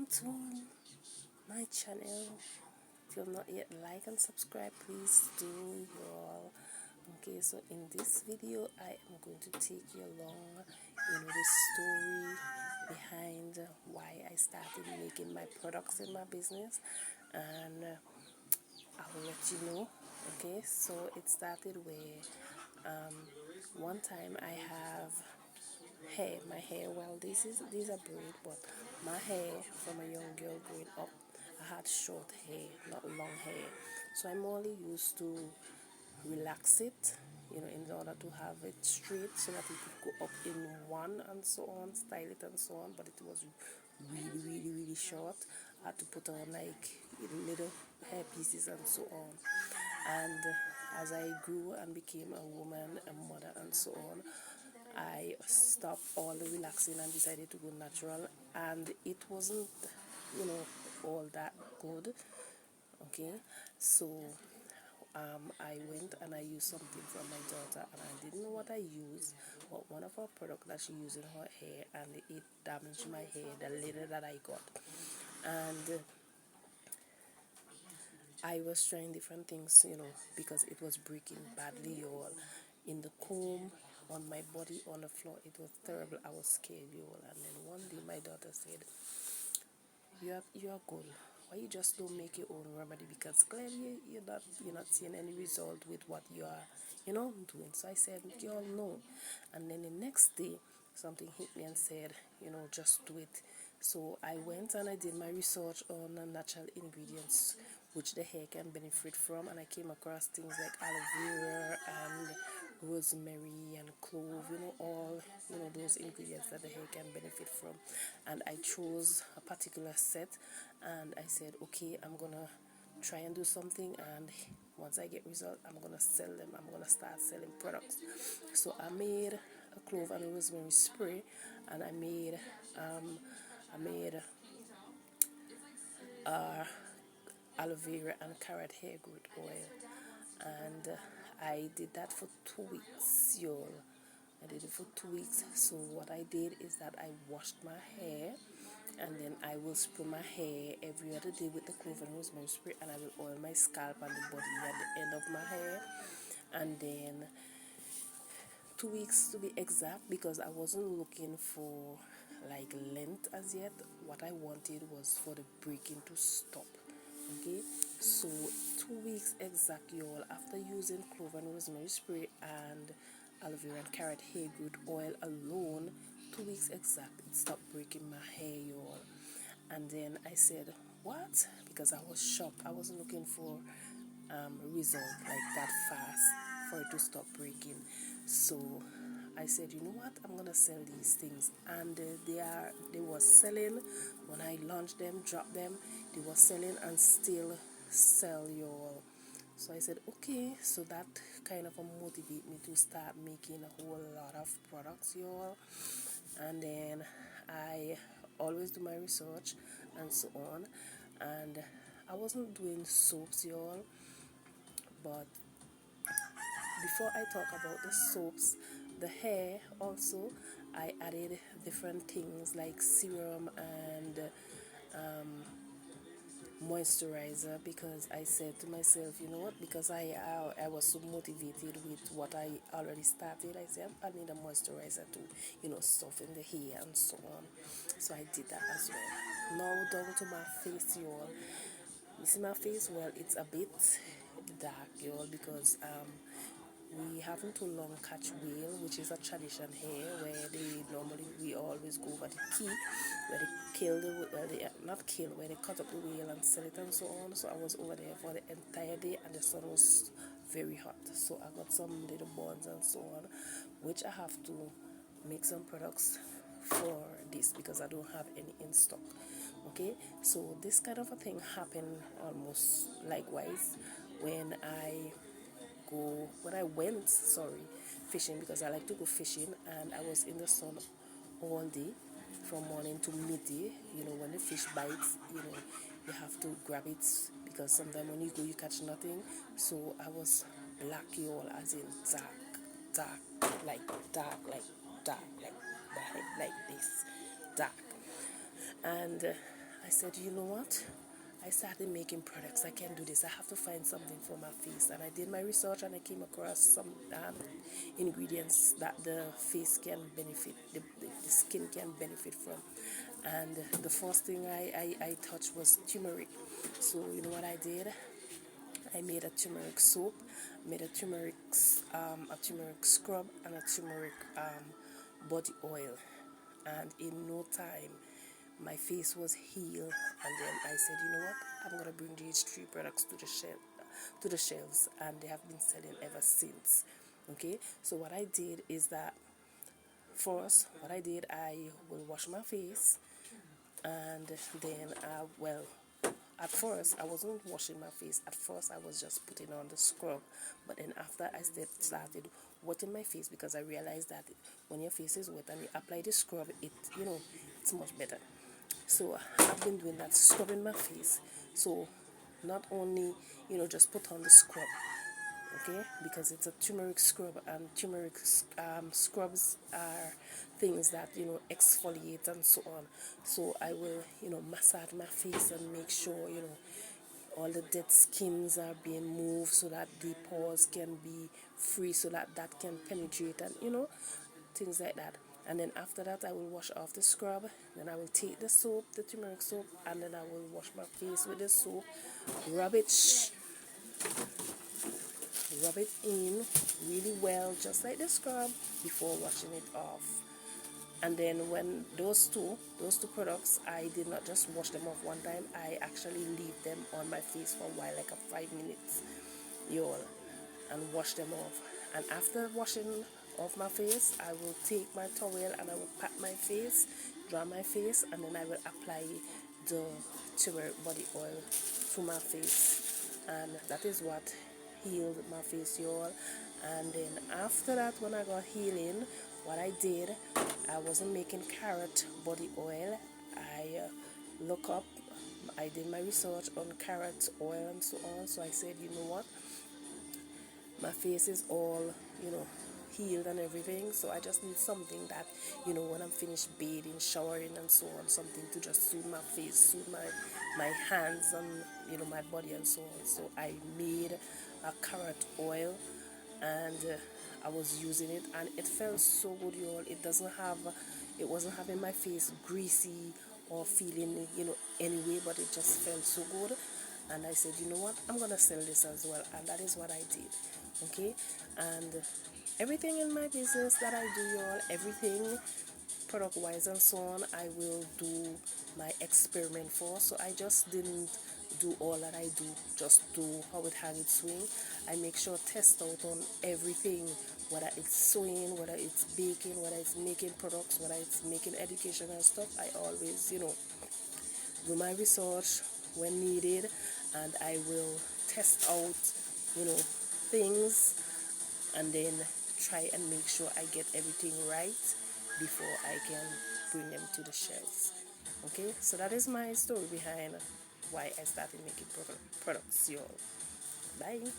to my channel. If you've not yet like and subscribe, please do, y'all. Okay, so in this video I am going to take you along the story behind why I started making my products in my business, and I will let you know. Okay, so it started where one time I have hair, my hair, well, these are braid, but my hair from a young girl growing up, I had short hair, not long hair, so I'm only used to relax it, in order to have it straight so that it could go up in one and so on, style it and so on. But it was really short. I had to put on like little hair pieces and so on. And as I grew and became a woman, a mother and so on, I stopped all the relaxing and decided to go natural, and it wasn't all that good. Okay, so I went and I used something from my daughter, and I didn't know what I used, but one of her products that she used in her hair, and it damaged my hair, the little that I got. And I was trying different things, because it was breaking badly, y'all. In the comb, on my body, on the floor, it was terrible. I was scared, y'all. And then one day my daughter said, you're good. Why you just don't make your own remedy? Because clearly you're not seeing any result with what you are doing. So I said, y'all know. And then the next day something hit me and said, just do it. So I went and I did my research on natural ingredients which the hair can benefit from, and I came across things like aloe vera and rosemary and clove, all those ingredients that the hair can benefit from. And I chose a particular set, and I said, okay, I'm gonna try and do something, and once I get result, I'm gonna sell them. I'm gonna start selling products. So I made a clove and a rosemary spray, and I made aloe vera and carrot hair growth oil, and I did that for 2 weeks, y'all. I did it for 2 weeks. So what I did is that I washed my hair, and then I will spray my hair every other day with the clove and rosemary spray, and I will oil my scalp and the body at the end of my hair. And then 2 weeks to be exact, because I wasn't looking for like length as yet. What I wanted was for the breaking to stop. Okay, so 2 weeks exact, y'all, after using clove and rosemary spray and aloe vera and carrot hair growth oil alone, 2 weeks exact, it stopped breaking my hair, y'all. And then I said, what? Because I was shocked. I wasn't looking for result like that fast for it to stop breaking. So I said, you know what, I'm gonna sell these things. And they were selling when I launched them, dropped them. They were selling and still sell, y'all. So I said, okay. So that kind of motivated me to start making a whole lot of products, y'all. And then I always do my research and so on. And I wasn't doing soaps, y'all, but before I talk about the soaps, the hair also, I added different things like serum and moisturizer, because I said to myself, you know what, because I was so motivated with what I already started, I said I need a moisturizer to soften the hair and so on. So I did that as well. Now down to my face, y'all. You see my face? Well, it's a bit dark, y'all, because we haven't too long catch whale, which is a tradition here where we always go over the key where they kill not kill, where they cut up the whale and sell it and so on. So I was over there for the entire day, and the sun was very hot, so I got some little buns and so on, which I have to make some products for this because I don't have any in stock. Okay, so this kind of a thing happened almost likewise when I went fishing, because I like to go fishing, and I was in the sun all day from morning to midday. When the fish bites, you have to grab it, because sometimes when you go you catch nothing. So I was black, y'all, as in dark, like my head like this, dark. And I said, you know what? I started making products. I can do this. I have to find something for my face. And I did my research and I came across some ingredients that the face can benefit, the skin can benefit from. And the first thing I touched was turmeric. So you know what I did? I made a turmeric soap, made a turmeric scrub, and a turmeric body oil. And in no time, my face was healed. And then I said, you know what? I'm gonna bring these three products to the shelves, and they have been selling ever since. Okay, so what I did is that first, what I did, I will wash my face, and then at first I wasn't washing my face. At first I was just putting on the scrub, but then after I started wetting my face, because I realized that when your face is wet and you apply the scrub, it's much better. So I've been doing that, scrubbing my face. So not only just put on the scrub, okay, because it's a turmeric scrub, and turmeric scrubs are things that exfoliate and so on. So I will massage my face and make sure all the dead skins are being moved, so that the pores can be free, so that that can penetrate, and things like that. And then after that I will wash off the scrub. Then I will take the soap, the turmeric soap, and then I will wash my face with the soap, rub it rub it in really well, just like the scrub, before washing it off. And then when those two products, I did not just wash them off one time. I actually leave them on my face for a while, like a 5 minutes, y'all, and wash them off. And after washing off my face, I will take my towel and I will pat my face, dry my face, and then I will apply the turmeric body oil to my face, and that is what healed my face, y'all. And then after that, when I got healing, what I did, I wasn't making carrot body oil. I look up, I did my research on carrot oil and so on. So I said, you know what, my face is all healed and everything, so I just need something that when I'm finished bathing, showering and so on, something to just soothe my face, soothe my hands and my body and so on. So I made a carrot oil, and I was using it, and it felt so good, y'all. It wasn't having my face greasy or feeling anyway, but it just felt so good. And I said, you know what, I'm gonna sell this as well, and that is what I did. Okay, and everything in my business that I do, y'all, everything product wise and so on, I will do my experiment for. So I just didn't do all that I do, just do how it had its swing. I make sure test out on everything, whether it's sewing, whether it's baking, whether it's making products, whether it's making education and stuff. I always do my research when needed, and I will test out things, and then try and make sure I get everything right before I can bring them to the shelves. Okay, so that is my story behind why I started making products, y'all. Bye.